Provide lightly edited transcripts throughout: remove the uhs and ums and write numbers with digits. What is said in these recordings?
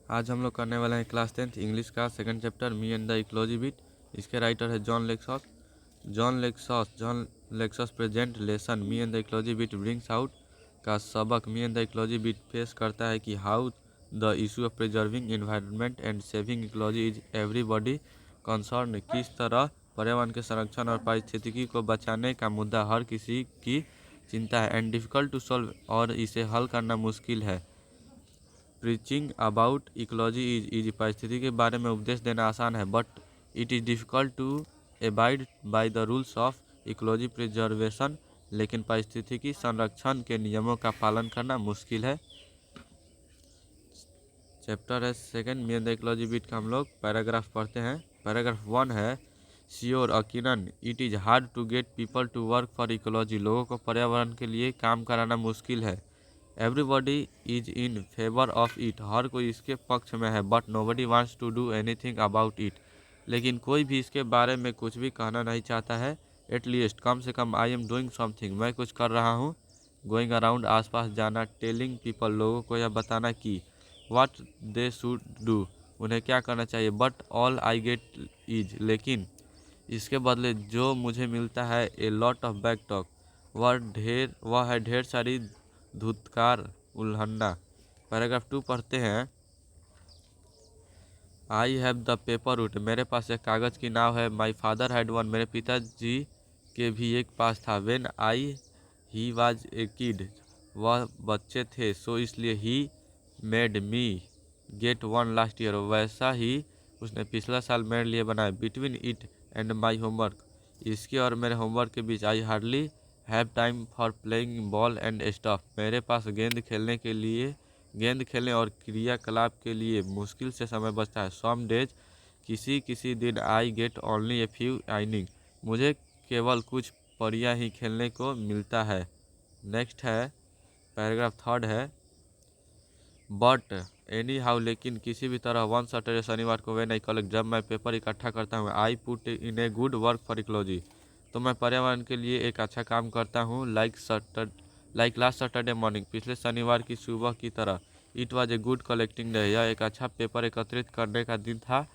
आज हम लोग करने वाले हैं क्लास 10th इंग्लिश का second chapter me and the ecology bit. इसके राइटर है John Lexau present lesson me and the ecology bit brings out का सबक me and the ecology bit पेश करता है कि how the issue of preserving environment and saving ecology is everybody concern. किस तरह पर्यावरण के संरक्षण और पारिस्थितिकी को बचाने का मुद्दा हर किसी की चिंता है एंड डिफ़िकल्ट टू सॉल्व, और इसे हल करना मुश्किल है। प्रीचिंग अबाउट इकोलॉजी इज परिस्थिति के बारे में उपदेश देना आसान है, but it is difficult to abide by the rules of ecology preservation. लेकिन पारिस्थितिकी संरक्षण के नियमों का पालन करना मुश्किल है। चैप्टर है second me and the ecology bit का हम लोग पैराग्राफ पढ़ते हैं। पैराग्राफ 1 है श्योर यकीनन it is hard to get people to work for ecology. लोगों को पर्यावरण के लिए काम कराना मुश्किल है। Everybody is in favour of it, हर कोई इसके पक्ष में है। But nobody wants to do anything about it, लेकिन कोई भी इसके बारे में कुछ भी कहना नहीं चाहता है। एट लीस्ट, कम से कम, आई एम डूइंग समथिंग, मैं कुछ कर रहा हूँ। गोइंग अराउंड, आसपास जाना। टेलिंग पीपल, लोगों को यह बताना कि व्हाट दे शुड डू, उन्हें क्या करना चाहिए। But all I get is, लेकिन इसके बदले जो मुझे मिलता है, ए लॉट ऑफ बैक टॉक, वह है ढेर सारी धुतकार उल्हन्ना। पैराग्राफ 2 पढ़ते हैं। I have the paper route, मेरे पास एक कागज़ की नाव है। माई फादर हैड वन, मेरे पिताजी के भी एक पास था। When he was a kid, वह बच्चे थे, सो इसलिए he made me get one last year, वैसा ही उसने पिछला साल मेरे लिए बनाया। Between it and my homework, इसके और मेरे होमवर्क के बीच, I hardly have time for playing ball and stuff, मेरे पास गेंद खेलने और क्रियाकलाप के लिए मुश्किल से समय बचता है। सम डेज, किसी किसी दिन, I get only a few inning, मुझे केवल कुछ परियां ही खेलने को मिलता है। नेक्स्ट है पैराग्राफ 3 है। बट एनी हाउ, लेकिन किसी भी तरह, वन सैटरडे, शनिवार को, व्हेन आई कलेक्ट, जब मैं पेपर इकट्ठा करता हूँ, I put in a good work for ecology, तो मैं पर्यावरण के लिए एक अच्छा काम करता हूँ। लाइक लास्ट सैटरडे मॉर्निंग, पिछले शनिवार की सुबह की तरह। It was a good collecting day, यह एक अच्छा पेपर एकत्रित करने का दिन था।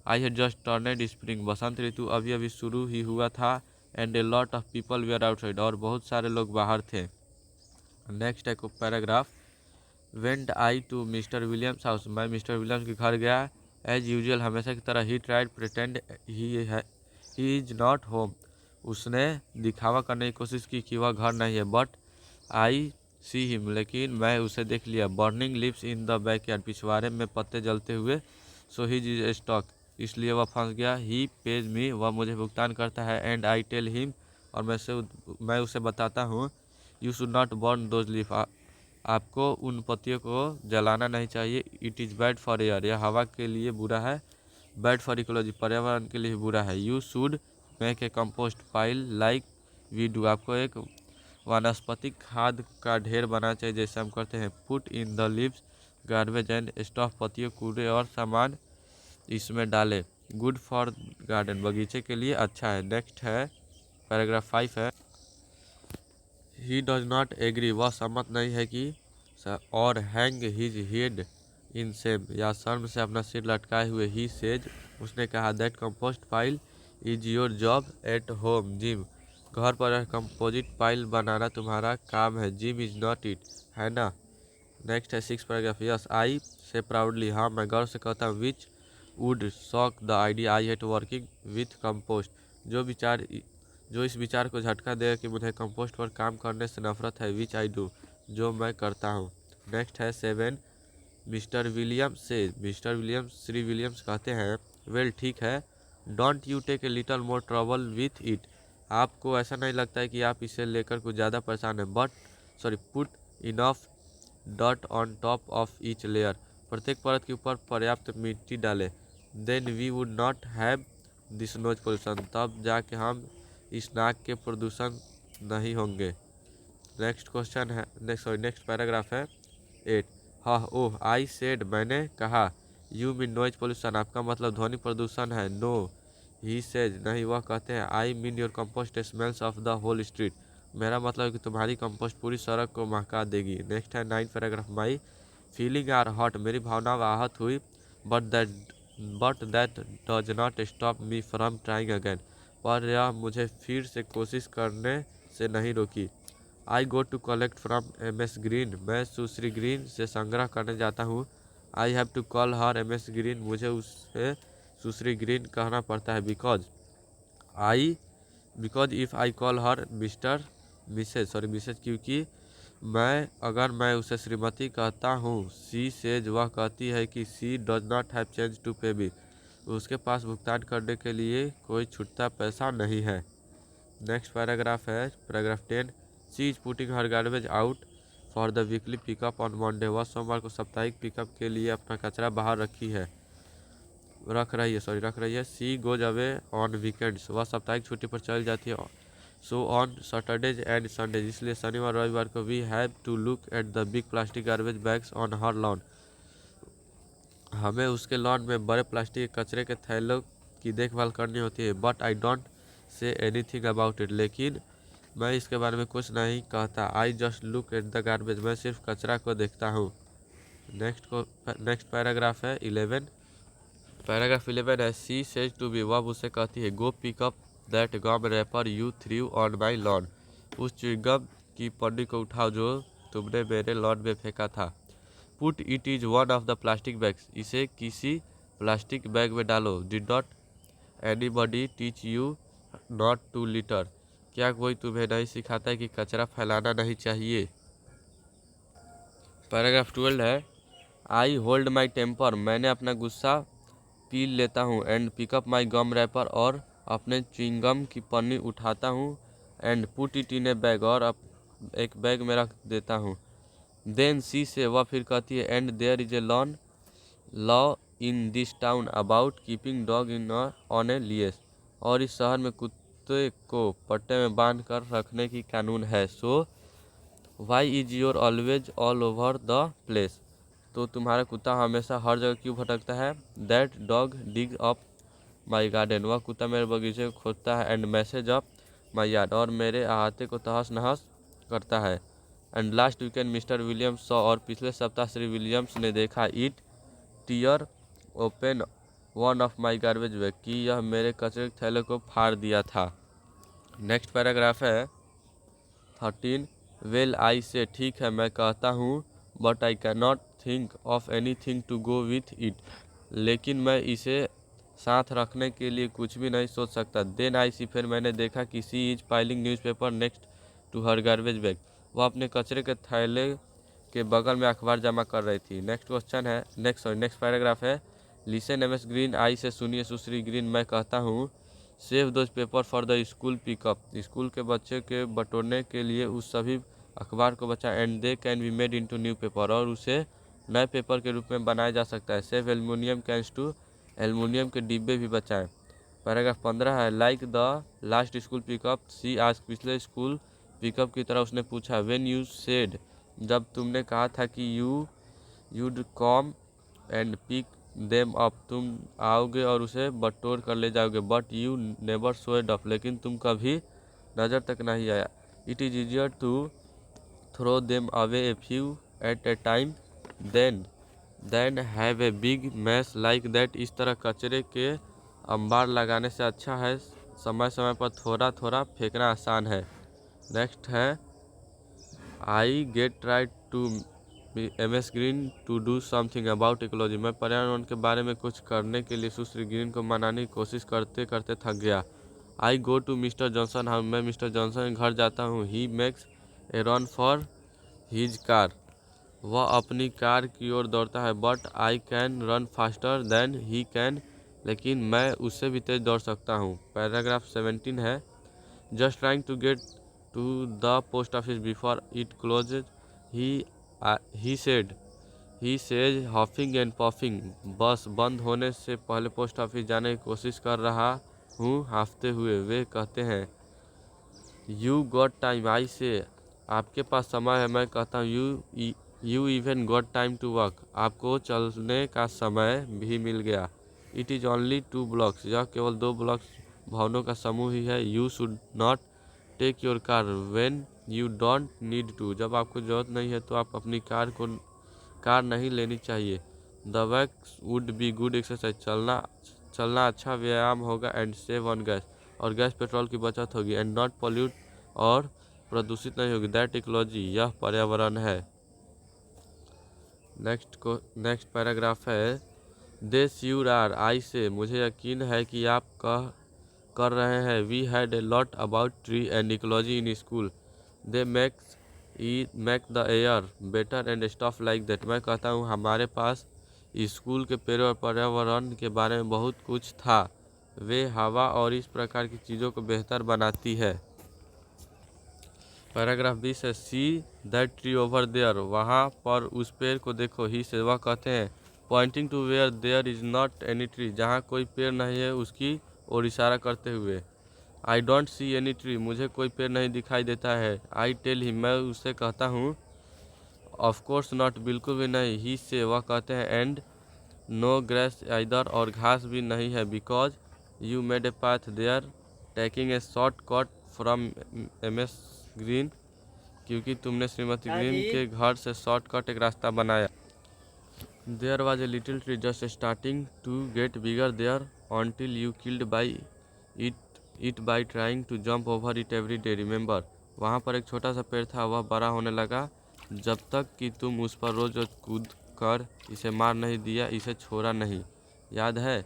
I had just turned spring, बसंत ऋतु अभी अभी शुरू ही हुआ था। And a lot of people were outside, और बहुत सारे लोग बाहर थे। नेक्स्ट है paragraph. Went I to mister Williams house, मैं मिस्टर विलियम्स के घर गया। एज यूजुअल, हमेशा की तरह। He tried pretend he is not home, उसने दिखावा करने की कोशिश की कि वह घर नहीं है। बट आई सी हिम, लेकिन मैं उसे देख लिया। Burning leaves in the backyard, पिछवाड़े में पत्ते जलते हुए। सो ही इज स्टॉक, इसलिए वह फंस गया। ही पेज मी, वह मुझे भुगतान करता है। एंड आई टेल हिम, और मैं उसे बताता हूँ। You should not burn those leaf, आपको उन पत्तियों को जलाना नहीं चाहिए। It is bad for air, यह हवा के लिए बुरा है। बैड फॉर इकोलॉजी, पर्यावरण के लिए बुरा है। You should make a compost pile like we do, आपको एक वानस्पतिक खाद का ढेर बनाना चाहिए जैसे हम करते हैं। Put in the leaves garbage and stuff, पत्तियों, कूड़े और सामान इसमें डालें। गुड फॉर गार्डन, बगीचे के लिए अच्छा है। नेक्स्ट है पैराग्राफ 5 है। ही डज नॉट एग्री, वह सहमत नहीं है कि, और hang his head in same, या शर्म से अपना सिर लटकाए हुए। ही सेज, उसने कहा, that compost pile is your job at home gym, घर पर कंपोजिट पाइल बनाना तुम्हारा काम है। जिम इज नॉट इट, है ना। नेक्स्ट है 6 पैराग्राफ। यस आई से प्राउडली, हाँ मैं गर्व से कहता हूँ। Which would shock the idea I hate working with compost, जो इस विचार को झटका देगा कि मुझे कंपोस्ट पर काम करने से नफरत है। विच आई डू, जो मैं करता हूँ। नेक्स्ट है 7 मिस्टर विलियम्स से, मिस्टर विलियम्स, श्री विलियम्स कहते हैं, वेल ठीक है, don't you take a little more trouble with it, आपको ऐसा नहीं लगता है कि आप इसे लेकर कुछ ज़्यादा परेशान हैं। पुट इनफ डॉट on top of each layer, प्रत्येक परत के ऊपर पर्याप्त मिट्टी डालें। Then we would not have this nose pollution, तब जाके हम इस नाक के प्रदूषण नहीं होंगे। नेक्स्ट क्वेश्चन है, नेक्स्ट पैराग्राफ है 8। हाँ ओह, आई सेड, मैंने कहा। यू मीन नॉइज पोल्यूशन, आपका मतलब ध्वनि प्रदूषण है। नो, ही सेज, नहीं, वह कहते हैं। I mean your compost smells of the whole street, मेरा मतलब है कि तुम्हारी कंपोस्ट पूरी सड़क को महका देगी। नेक्स्ट है 9 paragraph. My feeling are hurt, मेरी भावना आहत हुई, but that does not stop me from trying again, पर यह मुझे फिर से कोशिश करने से नहीं रोकी। I go to collect from MS Green, मैं सुश्री ग्रीन से संग्रह करने जाता हूँ। I have to call her MS Green, मुझे उसे सुश्री ग्रीन कहना पड़ता है, because if I call her Mrs, क्योंकि अगर मैं उसे श्रीमती कहता हूँ, सी सेज, वह कहती है कि she does not have change to pay me, उसके पास भुगतान करने के लिए कोई छुट्टा पैसा नहीं है। नेक्स्ट पैराग्राफ है paragraph 10। She is putting her garbage out for the weekly pickup on Monday, वह सोमवार को साप्ताहिक पिकअप के लिए अपना कचरा बाहर रख रही है। She goes away on weekends, वह साप्ताहिक छुट्टी पर चली जाती है। So on Saturdays and Sundays, इसलिए शनिवार रविवार को we have to look at the big plastic garbage bags on her lawn, हमें उसके लॉन में बड़े प्लास्टिक के कचरे के थैलों की देखभाल करनी होती है। But I don't say anything about it, लेकिन मैं इसके बारे में कुछ नहीं कहता। I just look at the garbage, मैं सिर्फ कचरा को देखता हूँ। नेक्स्ट पैराग्राफ है 11। पैराग्राफ 11 है सी सेज टू बी, वह उसे कहती है, go pick up that gum wrapper you threw on my lawn, उस च्युइंगम की पन्नी को उठाओ जो तुमने मेरे लॉन में फेंका था। Put it is one of the plastic bags, इसे किसी प्लास्टिक बैग में डालो। Did not anybody teach you not to litter, क्या कोई तुम्हें नहीं सिखाता है कि कचरा फैलाना नहीं चाहिए। पैराग्राफ 12 है आई होल्ड माई टेम्पर, मैंने अपना गुस्सा पी लेता हूँ। And pick up my gum wrapper, और अपने च्युइंगम की पन्नी उठाता हूँ। And put it in a bag, और एक बैग में रख देता हूँ। देन सी से, वह फिर कहती है, and there is a law in this town about keeping dog in on a leash, और इस शहर में कुत्ते को पट्टे में बांध कर रखने की कानून है। So why is your always all over the place, तो तुम्हारा कुत्ता हमेशा हर जगह क्यों भटकता है। That dog dig up my garden, वह कुत्ता मेरे बगीचे को खोदता है। And messes up my yard, और मेरे अहाते को तहस नहस करता है। And last weekend Mr Williams saw, और पिछले सप्ताह श्री विलियम्स ने देखा, it tear open one of my garbage bag, कि यह मेरे कचरे के थैले को फाड़ दिया था। नेक्स्ट पैराग्राफ है 13। वेल आई से, ठीक है मैं कहता हूँ, but I can not think of anything to go with it, लेकिन मैं इसे साथ रखने के लिए कुछ भी नहीं सोच सकता। देन आई सी, फिर मैंने देखा कि she is piling newspaper next to her garbage bag, वह अपने कचरे के थैले के बगल में अखबार जमा कर रही थी। नेक्स्ट पैराग्राफ है लिसन MS ग्रीन, आई से सुनिए सुश्री ग्रीन, मैं कहता हूँ, save those paper for the school pickup, school के बच्चे के बटोरने के लिए उस सभी अखबार को बचाएं। And they can be made into new paper, और उसे नए पेपर के रूप में बनाया जा सकता है। Save aluminium cans too, aluminium के डिब्बे भी बचाएं। पैराग्राफ 15 है like the last school pickup she, आज पिछले स्कूल पिकअप की तरह उसने पूछा, व्हेन यू सेड, जब तुमने कहा था कि you'd come and pick them up, तुम आओगे और उसे बटोर कर ले जाओगे। But you never showed up, लेकिन तुम कभी नज़र तक नहीं आया। It is easier to throw them away a few at a time than have a big mess like that, इस तरह कचरे के अंबार लगाने से अच्छा है समय समय पर थोड़ा थोड़ा फेंकना आसान है। नेक्स्ट है I get try to MS Green to do something about ecology, मैं पर्यावरण के बारे में कुछ करने के लिए सुश्री ग्रीन को मनाने की कोशिश करते करते थक गया। I go to mister Johnson, हाँ मैं मिस्टर जॉनसन के घर जाता हूँ। He makes a run for his car, वह अपनी कार की ओर दौड़ता है। But I can run faster than he can, लेकिन मैं उससे भी तेज दौड़ सकता हूँ। पैराग्राफ 17 है just trying to get to the post office before it closes, he says huffing and puffing, बस बंद होने से पहले पोस्ट ऑफिस जाने की कोशिश कर रहा हूँ हाफते हुए। वे कहते हैं, यू गॉट टाइम, आई से, आपके पास समय है। मैं कहता हूँ, you even got time to walk, आपको चलने का समय भी मिल गया। इट इज़ ओनली 2 ब्लॉक्स, यह केवल 2 ब्लॉक्स भवनों का समूह ही है। You should not take your car when you don't need to, जब आपको ज़रूरत नहीं है तो आप अपनी कार को कार नहीं लेनी चाहिए। The walk would be good exercise, चलना अच्छा व्यायाम होगा। एंड सेव ऑन गैस, और गैस पेट्रोल की बचत होगी। एंड नॉट पॉल्यूट, और प्रदूषित नहीं होगी। दैट इकोलॉजी, यह पर्यावरण है। नेक्स्ट पैराग्राफ है, दे श्योर आर, आई से, मुझे यकीन है कि आप कर रहे हैं। We had a lot about tree and ecology in school. They make the air better and stuff like that. मैं कहता हूँ हमारे पास स्कूल के पेड़ों और पर्यावरण के बारे में बहुत कुछ था। वे हवा और इस प्रकार की चीज़ों को बेहतर बनाती है। पैराग्राफ 20 है, see that tree over there, वहाँ पर उस पेड़ को देखो। ही से, वह कहते हैं, pointing to where there is not any tree, जहाँ कोई पेड़ नहीं है उसकी ओर इशारा करते हुए। I don't see any tree, मुझे कोई पेड़ नहीं दिखाई देता है। आई टेल हिम, मैं उससे कहता हूँ। ऑफ कोर्स नॉट, बिल्कुल भी नहीं। ही से, वह कहते हैं, एंड नो ग्रास आइदर, और घास भी नहीं है। Because you made a path there taking a short cut from MS Green, क्योंकि तुमने श्रीमती ग्रीन के घर से शॉर्टकट एक रास्ता बनाया। There was a little tree just starting to get bigger there until you killed by it by trying to jump over it every day. Remember, वहाँ पर एक छोटा सा पेड़ था, वह बड़ा होने लगा जब तक कि तुम उस पर रोज रोज कूद कर इसे मार नहीं दिया, इसे छोड़ा नहीं। याद है?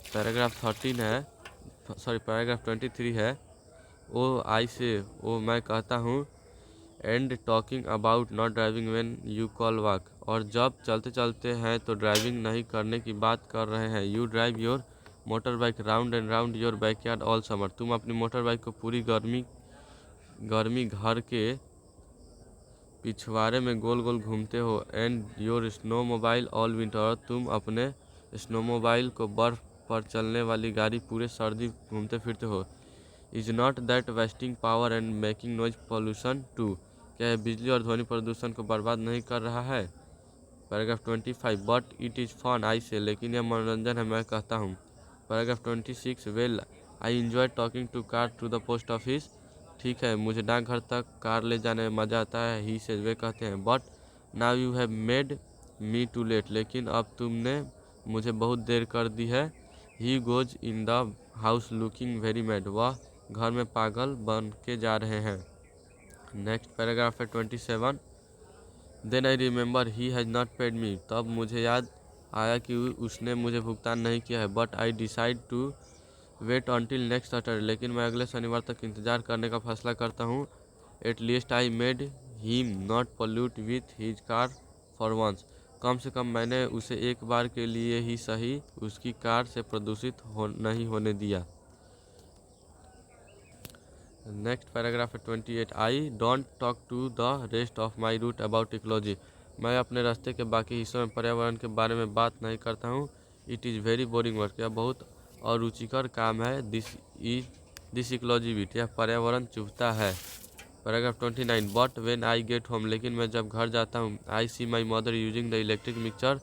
पैराग्राफ 23 है। ओ आई से, ओ मैं कहता हूँ। And talking about not driving when you call walk, और जब चलते चलते हैं तो ड्राइविंग नहीं करने की बात कर रहे हैं। You drive your motor bike round and round your backyard all summer, तुम अपनी मोटर बाइक को पूरी गर्मी घर के पिछवाड़े में गोल गोल घूमते हो। And your snow mobile all winter, तुम अपने स्नो मोबाइल को बर्फ पर चलने वाली गाड़ी पूरे सर्दी घूमते फिरते हो। Is not that wasting power and making noise pollution too, क्या यह बिजली और ध्वनि प्रदूषण को बर्बाद नहीं कर रहा है? Paragraph 25, but it is fun, I say, लेकिन यह मनोरंजन है, मैं कहता हूँ। Paragraph 26, well I enjoy talking to car to the post office, ठीक है, मुझे डाकघर तक कार ले जाने में मज़ा आता है। ही से, वे कहते हैं, but now you have made me too late, लेकिन अब तुमने मुझे बहुत देर कर दी है। He goes in the house looking very mad, वह घर में पागल बन के जा रहे हैं। नेक्स्ट पैराग्राफ है 27, then I remember he has not paid me, तब मुझे याद आया कि उसने मुझे भुगतान नहीं किया है। But I decide to wait until next Saturday, लेकिन मैं अगले शनिवार तक इंतज़ार करने का फैसला करता हूँ। At least I made him not pollute with his car for once, कम से कम मैंने उसे एक बार के लिए ही सही उसकी कार से प्रदूषित नहीं होने दिया। नेक्स्ट पैराग्राफ है 28, I don't talk to the rest of my route about ecology, मैं अपने रास्ते के बाकी हिस्सों में पर्यावरण के बारे में बात नहीं करता हूँ। It is very boring work, यह बहुत अरुचिकर काम है। दिस इकोलॉजी बिट, यह पर्यावरण चुभता है। Paragraph 29, but when I get home, लेकिन मैं जब घर जाता हूँ। I see my mother using the electric mixture,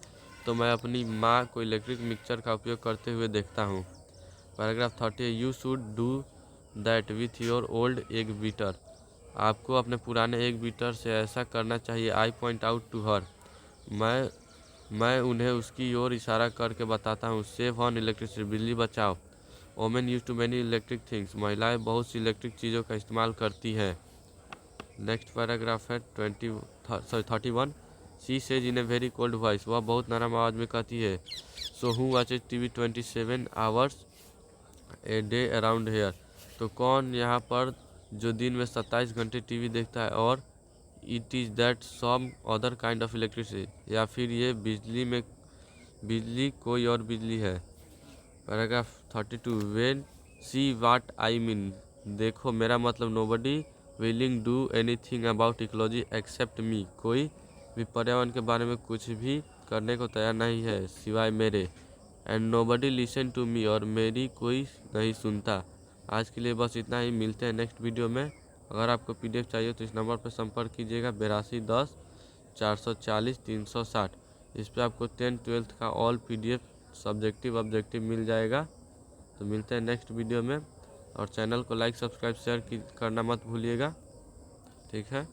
तो मैं अपनी माँ को इलेक्ट्रिक मिक्सचर का उपयोग करते हुए देखता हूँ। Paragraph 30, you should do that with your old egg beater, आपको अपने पुराने एग बीटर से ऐसा करना चाहिए। I point out to her, मैं उन्हें उसकी ओर इशारा करके बताता हूँ। सेव ऑन इलेक्ट्रिसिटी, बिजली बचाओ। Women use too many electric things, महिलाएं बहुत सी इलेक्ट्रिक चीज़ों का इस्तेमाल करती हैं। नेक्स्ट पैराग्राफ है 31, she says in a very cold voice, वह बहुत नरम आवाज़ में कहती है। So who watches TV 27 hours a day around hair, तो कौन यहाँ पर जो दिन में 27 घंटे टीवी देखता है? और it is that some other kind of electricity, या फिर ये बिजली कोई और बिजली है। Paragraph 32, when she what I mean, देखो मेरा मतलब। Nobody willing do anything about ecology except me, कोई भी पर्यावरण के बारे में कुछ भी करने को तैयार नहीं है सिवाय मेरे। And nobody listen to me, और मेरी कोई नहीं सुनता। आज के लिए बस इतना ही, मिलते हैं नेक्स्ट वीडियो में। अगर आपको PDF चाहिए तो इस नंबर पर संपर्क कीजिएगा 82 10 440 360। इस पर आपको 10th-12th का ऑल PDF सब्जेक्टिव ऑब्जेक्टिव मिल जाएगा। तो मिलते हैं नेक्स्ट वीडियो में, और चैनल को लाइक सब्सक्राइब शेयर करना मत भूलिएगा, ठीक है।